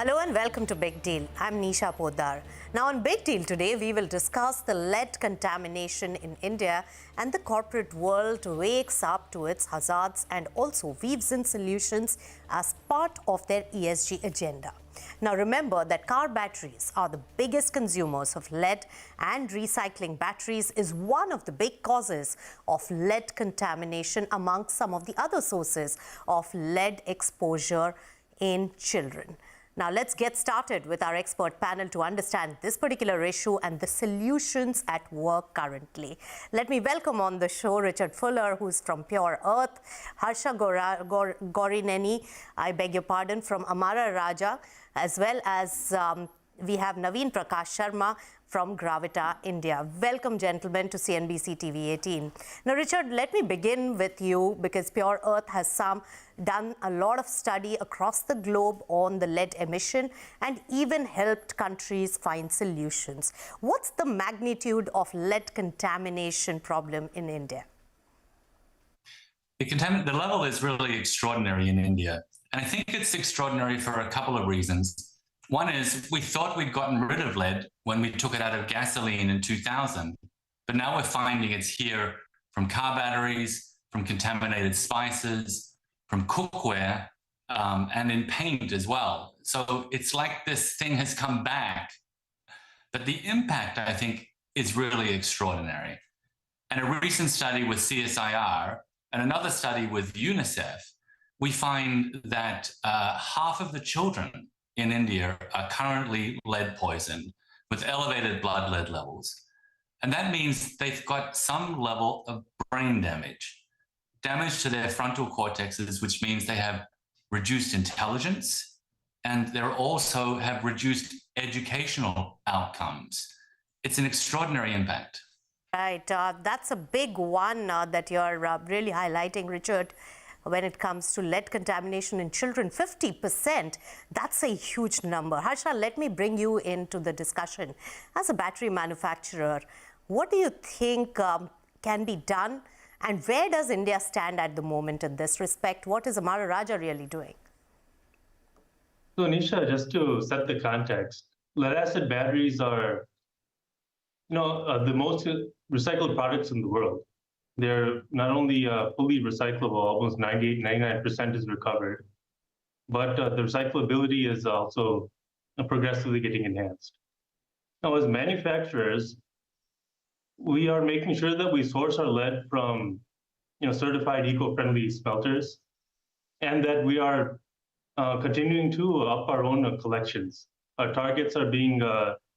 Hello and welcome to Big Deal. I'm Nisha Poddar. Now on Big Deal today, we will discuss the lead contamination in India, and the corporate world wakes up to its hazards and also weaves in solutions as part of their ESG agenda. Now remember that car batteries are the biggest consumers of lead, and recycling batteries is one of the big causes of lead contamination among some of the other sources of lead exposure in children. Now let's get started with our expert panel to understand this particular issue and the solutions at work currently. Let me welcome on the show Richard Fuller, who's from Pure Earth, Gourineni, I beg your pardon, from Amara Raja, as well as we have Navin Prakash Sharma from Gravita, India. Welcome, gentlemen, to CNBC TV18. Now, Richard, let me begin with you because Pure Earth has done a lot of study across the globe on the lead emission and even helped countries find solutions. What's the magnitude of lead contamination problem in India? The level is really extraordinary in India. And I think it's extraordinary for a couple of reasons. One is we thought we'd gotten rid of lead when we took it out of gasoline in 2000, but now we're finding it's here from car batteries, from contaminated spices, from cookware, and in paint as well. So it's like this thing has come back, but the impact, I think, is really extraordinary. And a recent study with CSIR and another study with UNICEF, we find that half of the children in India are currently lead poisoned with elevated blood lead levels. And that means they've got some level of brain damage to their frontal cortexes, which means they have reduced intelligence, and they also have reduced educational outcomes. It's an extraordinary impact. Right, that's a big one that you're really highlighting, Richard. When it comes to lead contamination in children, 50%, that's a huge number. Harsha, let me bring you into the discussion. As a battery manufacturer, what do you think can be done, and where does India stand at the moment in this respect? What is Amara Raja really doing? So Nisha, just to set the context, lead acid batteries are the most recycled products in the world. They're not only fully recyclable, almost 99% is recovered, but the recyclability is also progressively getting enhanced. Now, as manufacturers, we are making sure that we source our lead from certified eco-friendly smelters, and that we are continuing to up our own collections. Our targets are being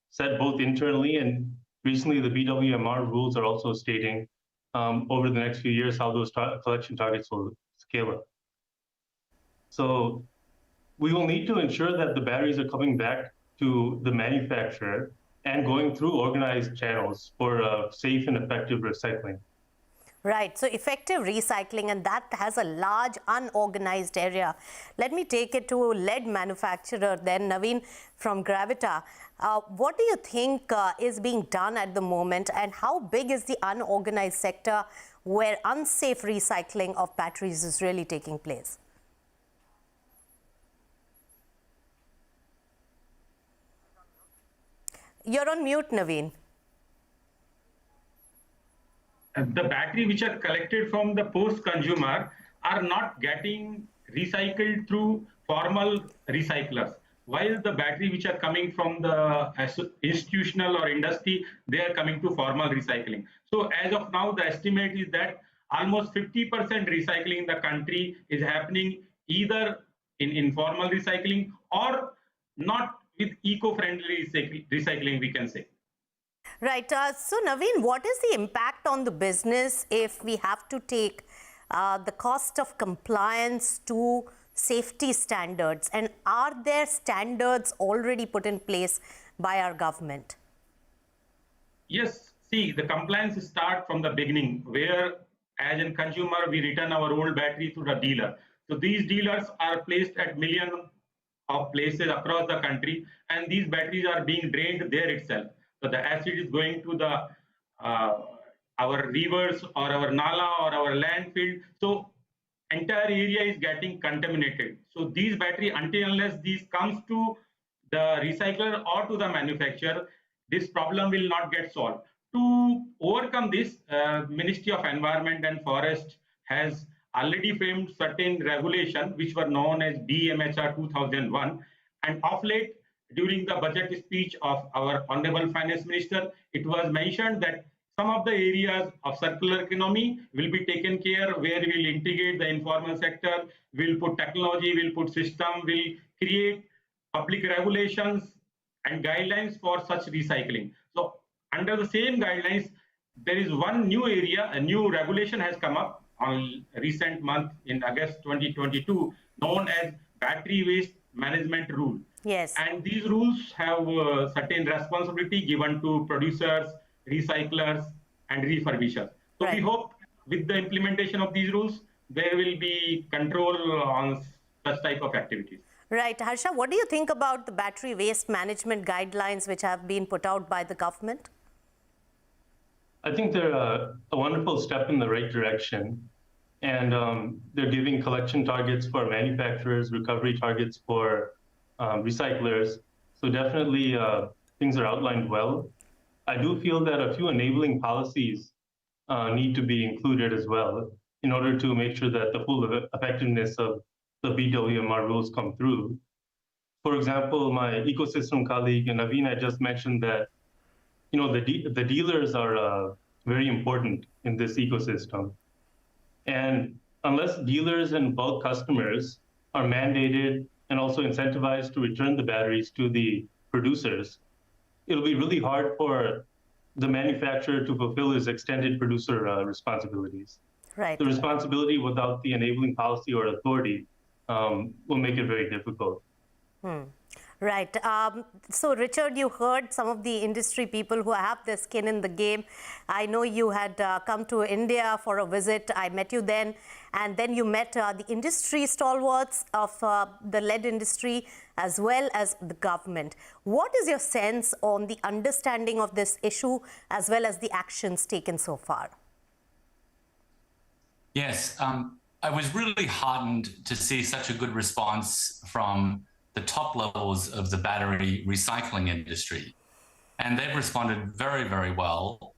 set both internally, and recently the BWMR rules are also stating over the next few years how those collection targets will scale up. So we will need to ensure that the batteries are coming back to the manufacturer and going through organized channels for safe and effective recycling. Right, so effective recycling, and that has a large unorganized area. Let me take it to lead manufacturer then, Navin from Gravita. What do you think is being done at the moment, and how big is the unorganized sector where unsafe recycling of batteries is really taking place? You're on mute, Navin. The battery which are collected from the post-consumer are not getting recycled through formal recyclers, while the battery which are coming from the institutional or industry, they are coming to formal recycling. So as of now, the estimate is that almost 50% recycling in the country is happening either in informal recycling or not with eco-friendly recycling, we can say. Right. So, Navin, what is the impact on the business if we have to take the cost of compliance to safety standards? And are there standards already put in place by our government? Yes. See, the compliance starts from the beginning, where as a consumer, we return our old battery to the dealer. So these dealers are placed at millions of places across the country, and these batteries are being drained there itself. So the acid is going to the our rivers or our nala or our landfill. So entire area is getting contaminated. So these battery, until unless these comes to the recycler or to the manufacturer, this problem will not get solved. To overcome this, Ministry of Environment and Forest has already framed certain regulations which were known as BMHR 2001. And of late, during the budget speech of our Honorable Finance Minister, it was mentioned that some of the areas of circular economy will be taken care, where we'll integrate the informal sector, we'll put technology, we'll put system, we'll create public regulations and guidelines for such recycling. So under the same guidelines, there is one new area, a new regulation has come up on recent month in August 2022, known as Battery Waste Management Rule. Yes. And these rules have certain responsibility given to producers, recyclers, and refurbishers. So Right. we hope with the implementation of these rules, there will be control on such type of activities. Right. Harsha, what do you think about the battery waste management guidelines which have been put out by the government? I think they're a wonderful step in the right direction. And they're giving collection targets for manufacturers, recovery targets for recyclers. So definitely things are outlined well. I do feel that a few enabling policies need to be included as well in order to make sure that the full effectiveness of the BWMR rules come through. For example, my ecosystem colleague Navin had just mentioned that the dealers are very important in this ecosystem. And unless dealers and bulk customers are mandated and also incentivized to return the batteries to the producers, it'll be really hard for the manufacturer to fulfill his extended producer responsibilities. Right. The responsibility without the enabling policy or authority will make it very difficult. Right. So, Richard, you heard some of the industry people who have their skin in the game. I know you had come to India for a visit. I met you then. And then you met the industry stalwarts of the lead industry as well as the government. What is your sense on the understanding of this issue as well as the actions taken so far? Yes, I was really heartened to see such a good response from the top levels of the battery recycling industry. And they've responded very, very well.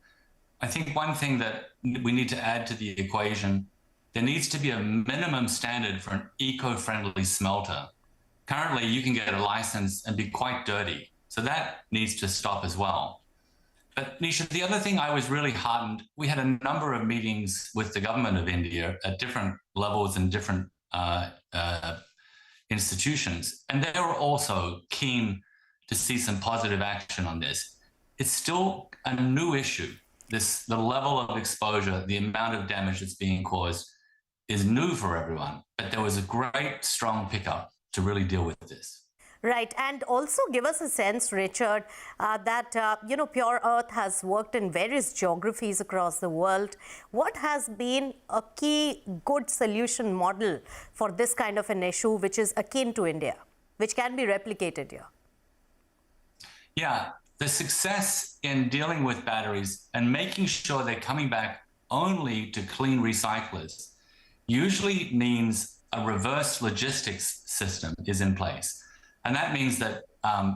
I think one thing that we need to add to the equation, there needs to be a minimum standard for an eco-friendly smelter. Currently, you can get a license and be quite dirty. So that needs to stop as well. But Nisha, the other thing I was really heartened, we had a number of meetings with the government of India at different levels and different institutions, and they were also keen to see some positive action on this. It's still a new issue. The level of exposure, the amount of damage that's being caused is new for everyone, but there was a great, strong pickup to really deal with this. Right. And also give us a sense, Richard, that, Pure Earth has worked in various geographies across the world. What has been a key good solution model for this kind of an issue, which is akin to India, which can be replicated here? Yeah, the success in dealing with batteries and making sure they're coming back only to clean recyclers usually means a reverse logistics system is in place. And that means that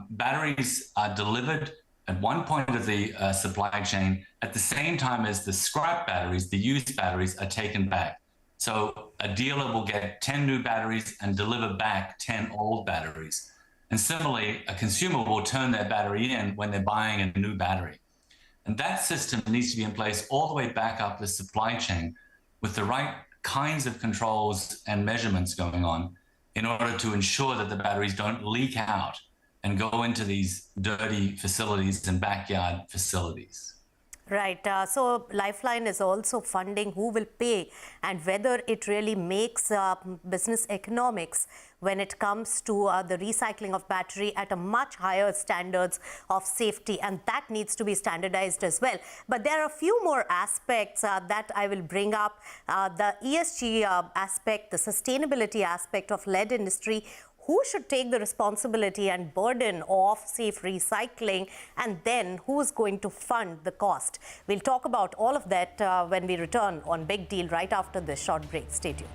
batteries are delivered at one point of the supply chain at the same time as the scrap batteries, the used batteries, are taken back. So a dealer will get 10 new batteries and deliver back 10 old batteries. And similarly, a consumer will turn their battery in when they're buying a new battery. And that system needs to be in place all the way back up the supply chain with the right kinds of controls and measurements going on in order to ensure that the batteries don't leak out and go into these dirty facilities and backyard facilities. Right. So Lifeline is also funding who will pay and whether it really makes business economics when it comes to the recycling of battery at a much higher standards of safety, and that needs to be standardized as well. But there are a few more aspects that I will bring up. The ESG aspect, the sustainability aspect of lead industry. Who should take the responsibility and burden of safe recycling, and then who's going to fund the cost? We'll talk about all of that when we return on Big Deal right after this short break. Stay tuned.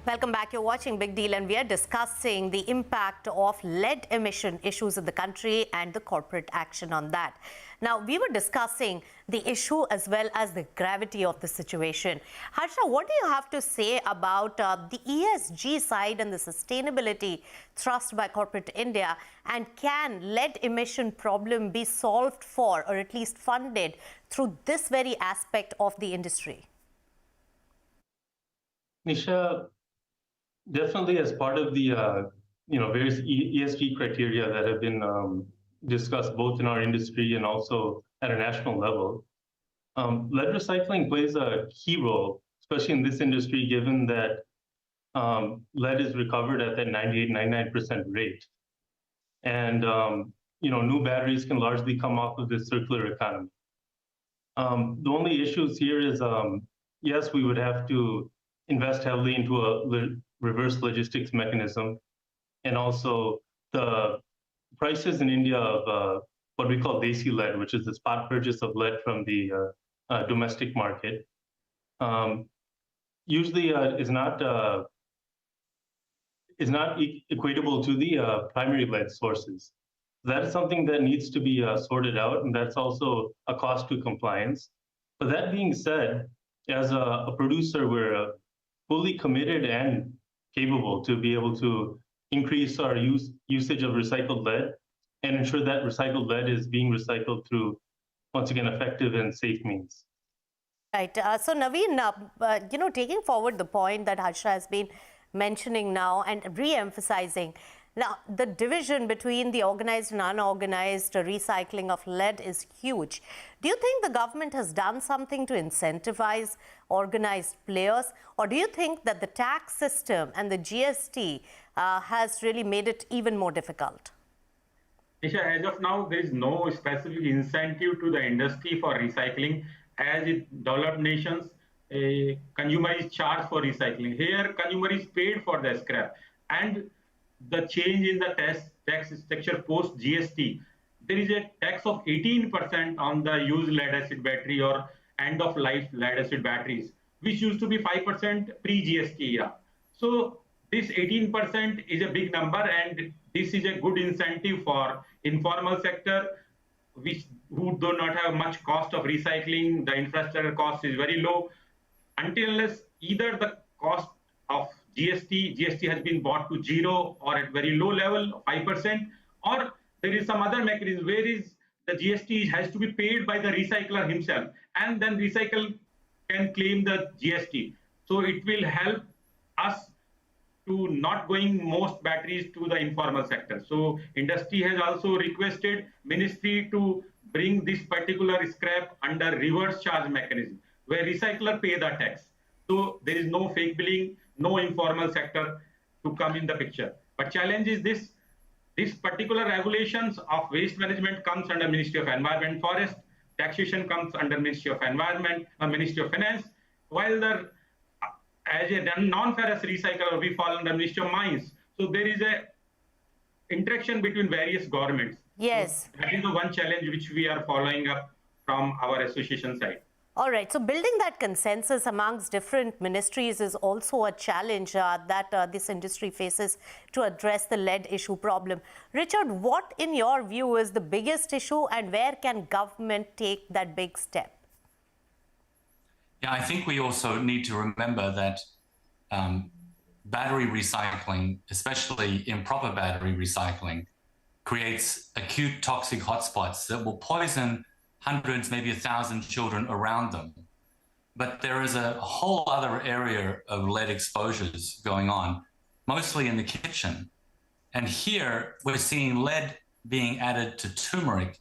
Welcome back. You're watching Big Deal, and we are discussing the impact of lead emission issues in the country and the corporate action on that. Now, we were discussing the issue as well as the gravity of the situation. Harsha, what do you have to say about the ESG side and the sustainability thrust by corporate India? And can lead emission problem be solved for, or at least funded, through this very aspect of the industry? Nisha, definitely as part of the various ESG criteria that have been discussed both in our industry and also at a national level, lead recycling plays a key role, especially in this industry, given that lead is recovered at that 98-99% rate. And new batteries can largely come off of this circular economy. The only issues here is, yes, we would have to invest heavily into a reverse logistics mechanism, and also the prices in India of what we call desi lead, which is the spot purchase of lead from the domestic market, usually is not equatable to the primary lead sources. That is something that needs to be sorted out, and that's also a cost to compliance. But that being said, as a producer, we're fully committed and capable to be able to increase our usage of recycled lead and ensure that recycled lead is being recycled through, once again, effective and safe means. Right. So, Navin, taking forward the point that Harsha has been mentioning now and re-emphasizing, now the division between the organized and unorganized recycling of lead is huge. Do you think the government has done something to incentivize organized players, or do you think that the tax system and the GST has really made it even more difficult? Isha, as of now, there is no specific incentive to the industry for recycling. As in developed nations, a consumer is charged for recycling. Here, consumer is paid for the scrap. And the change in the tax structure post GST, there is a tax of 18% on the used lead acid battery or end of life lead acid batteries, which used to be 5% pre-GST era. So this 18% is a big number, and this is a good incentive for informal sector, who do not have much cost of recycling. The infrastructure cost is very low. Until unless either the cost of GST has been brought to zero or at very low level, 5%, or there is some other mechanism where is the GST has to be paid by the recycler himself, and then recycle can claim the GST. So it will help us to not going most batteries to the informal sector. So industry has also requested ministry to bring this particular scrap under reverse charge mechanism, where recycler pay the tax. So there is no fake billing, no informal sector to come in the picture. But challenge is this particular regulations of waste management comes under Ministry of Environment and Forest, taxation comes under Ministry of Environment, Ministry of Finance, while as a non-ferrous recycler, we fall under Ministry of Mines. So there is a interaction between various governments. Yes. So that is the one challenge which we are following up from our association side. All right. So building that consensus amongst different ministries is also a challenge that this industry faces to address the lead issue problem. Richard, what in your view is the biggest issue, and where can government take that big step? Yeah, I think we also need to remember that battery recycling, especially improper battery recycling, creates acute toxic hotspots that will poison hundreds, maybe 1,000 children around them. But there is a whole other area of lead exposures going on, mostly in the kitchen. And here we're seeing lead being added to turmeric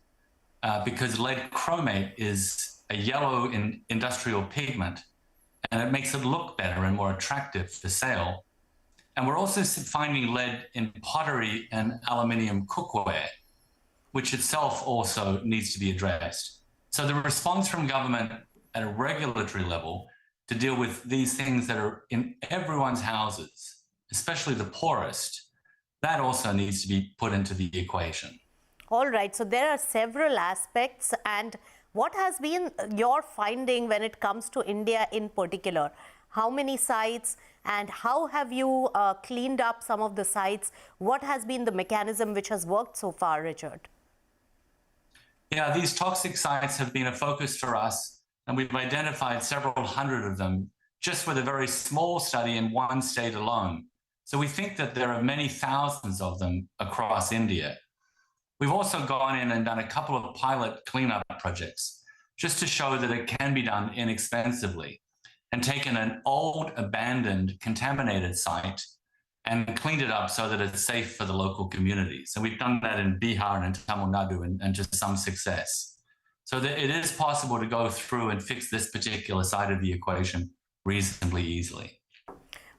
because lead chromate is a yellow industrial pigment, and it makes it look better and more attractive for sale. And we're also finding lead in pottery and aluminium cookware, which itself also needs to be addressed. So the response from government at a regulatory level to deal with these things that are in everyone's houses, especially the poorest, that also needs to be put into the equation. All right, so there are several aspects, and what has been your finding when it comes to India in particular? How many sites, And how have you cleaned up some of the sites? What has been the mechanism which has worked so far, Richard? Yeah, these toxic sites have been a focus for us, and we've identified several hundred of them just with a very small study in one state alone. So we think that there are many thousands of them across India. We've also gone in and done a couple of pilot cleanup projects just to show that it can be done inexpensively, and taken an old, abandoned, contaminated site and cleaned it up so that it's safe for the local communities. And we've done that in Bihar and Tamil Nadu and just some success. So that it is possible to go through and fix this particular side of the equation reasonably easily.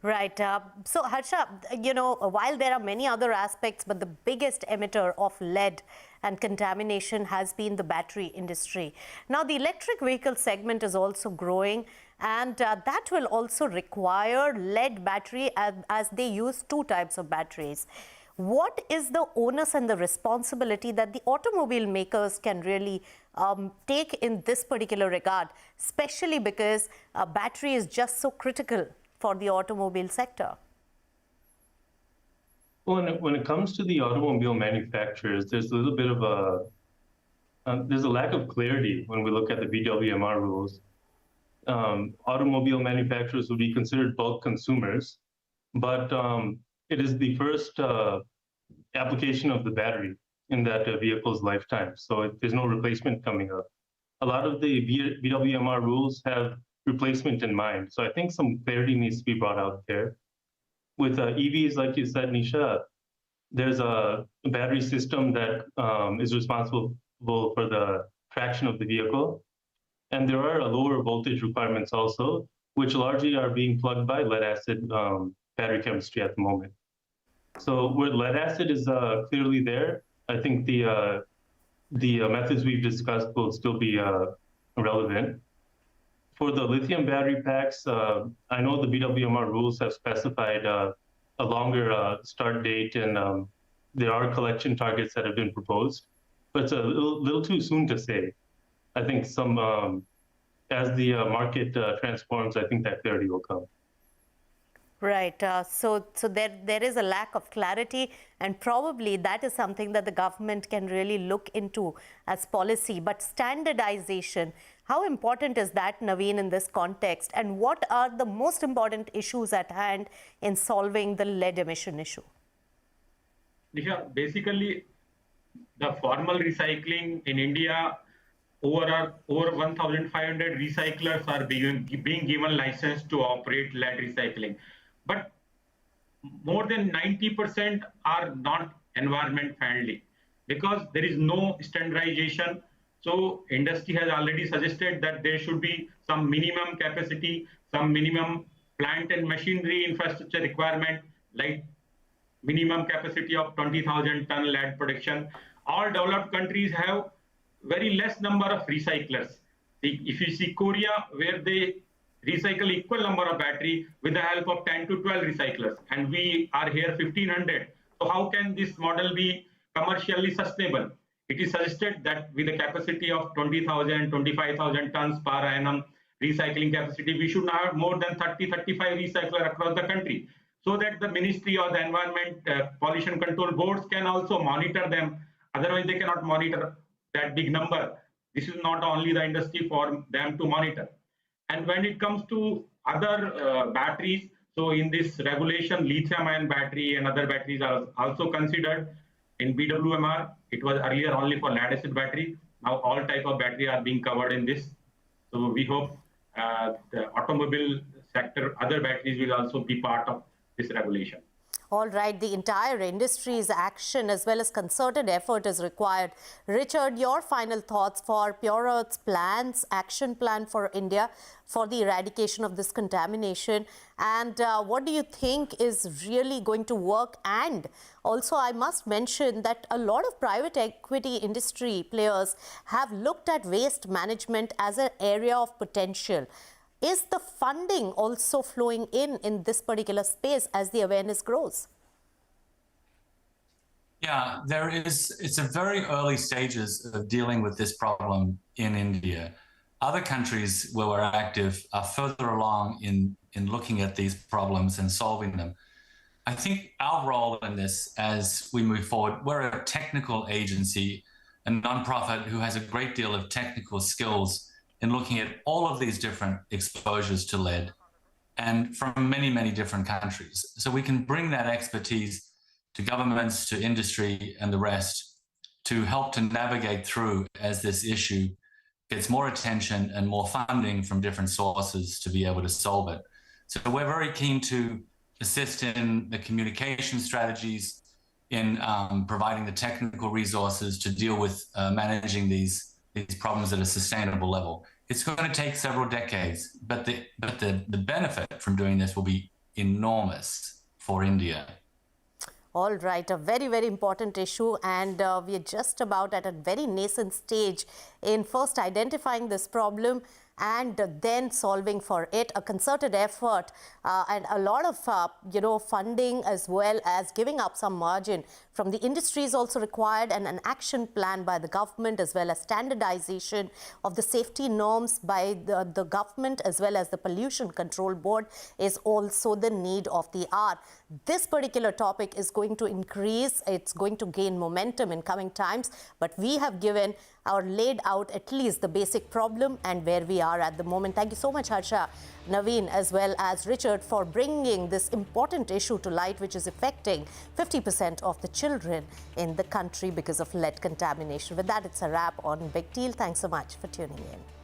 Right. So, Harsha, while there are many other aspects, but the biggest emitter of lead and contamination has been the battery industry. Now, the electric vehicle segment is also growing, and that will also require lead battery as they use two types of batteries. What is the onus and the responsibility that the automobile makers can really take in this particular regard, especially because battery is just so critical for the automobile sector? Well, when it comes to the automobile manufacturers, there's a little bit of there's a lack of clarity when we look at the BWMR rules. Automobile manufacturers would be considered bulk consumers, but it is the first application of the battery in that vehicle's lifetime. So there's no replacement coming up. A lot of the BWMR rules have replacement in mind. So I think some clarity needs to be brought out there. With EVs, like you said, Nisha, there's a battery system that is responsible for the traction of the vehicle. And there are lower voltage requirements also, which largely are being plugged by lead acid battery chemistry at the moment. So where lead acid is clearly there, I think the methods we've discussed will still be relevant. For the lithium battery packs, I know the BWMR rules have specified a longer start date, and there are collection targets that have been proposed, but it's a little too soon to say. I think as the market transforms, I think that clarity will come. Right. So there is a lack of clarity, and probably that is something that the government can really look into as policy. But standardization, how important is that, Navin, in this context? And what are the most important issues at hand in solving the lead emission issue? Nisha, basically, the formal recycling in India, over 1,500 recyclers are being given license to operate lead recycling. But more than 90% are not environment friendly because there is no standardization. So industry has already suggested that there should be some minimum capacity, some minimum plant and machinery infrastructure requirement, like minimum capacity of 20,000 ton lead production. All developed countries have very less number of recyclers. If you see Korea, where they recycle equal number of battery with the help of 10 to 12 recyclers, and we are here 1,500. So how can this model be commercially sustainable? It is suggested that with a capacity of 20,000, 25,000 tons per annum recycling capacity, we should now have more than 30, 35 recyclers across the country, so that the Ministry or the Environment Pollution Control Boards can also monitor them. Otherwise, they cannot monitor that big number. This is not only the industry for them to monitor. And when it comes to other batteries, so in this regulation, lithium-ion battery and other batteries are also considered. In BWMR, it was earlier only for lead-acid battery. Now all type of battery are being covered in this. So we hope the automobile sector, other batteries will also be part of this regulation. All right, the entire industry's action as well as concerted effort is required. Richard, your final thoughts for Pure Earth's plans, action plan for India for the eradication of this contamination, and what do you think is really going to work? And also, I must mention that a lot of private equity industry players have looked at waste management as an area of potential. Is the funding also flowing in this particular space as the awareness grows? Yeah, there is. It's a very early stages of dealing with this problem in India. Other countries where we're active are further along in in looking at these problems and solving them. I think our role in this as we move forward, we're a technical agency, a nonprofit who has a great deal of technical skills in looking at all of these different exposures to lead and from many, many different countries. So we can bring that expertise to governments, to industry and the rest to help to navigate through as this issue gets more attention and more funding from different sources to be able to solve it. So we're very keen to assist in the communication strategies, in providing the technical resources to deal with managing these problems at a sustainable level. It's going to take several decades, but the benefit from doing this will be enormous for India. All right, a very, very important issue, and we are just about at a very nascent stage in first identifying this problem and then solving for it. A concerted effort and a lot of funding, as well as giving up some margin from the industry is also required, and an action plan by the government, as well as standardization of the safety norms by the government, as well as the Pollution Control Board, is also the need of the hour. This particular topic is going to increase, it's going to gain momentum in coming times, but we have given or laid out at least the basic problem and where we are at the moment. Thank you so much, Harsha, Navin, as well as Richard, for bringing this important issue to light, which is affecting 50% of the children in the country because of lead contamination. With that, it's a wrap on Big Deal. Thanks so much for tuning in.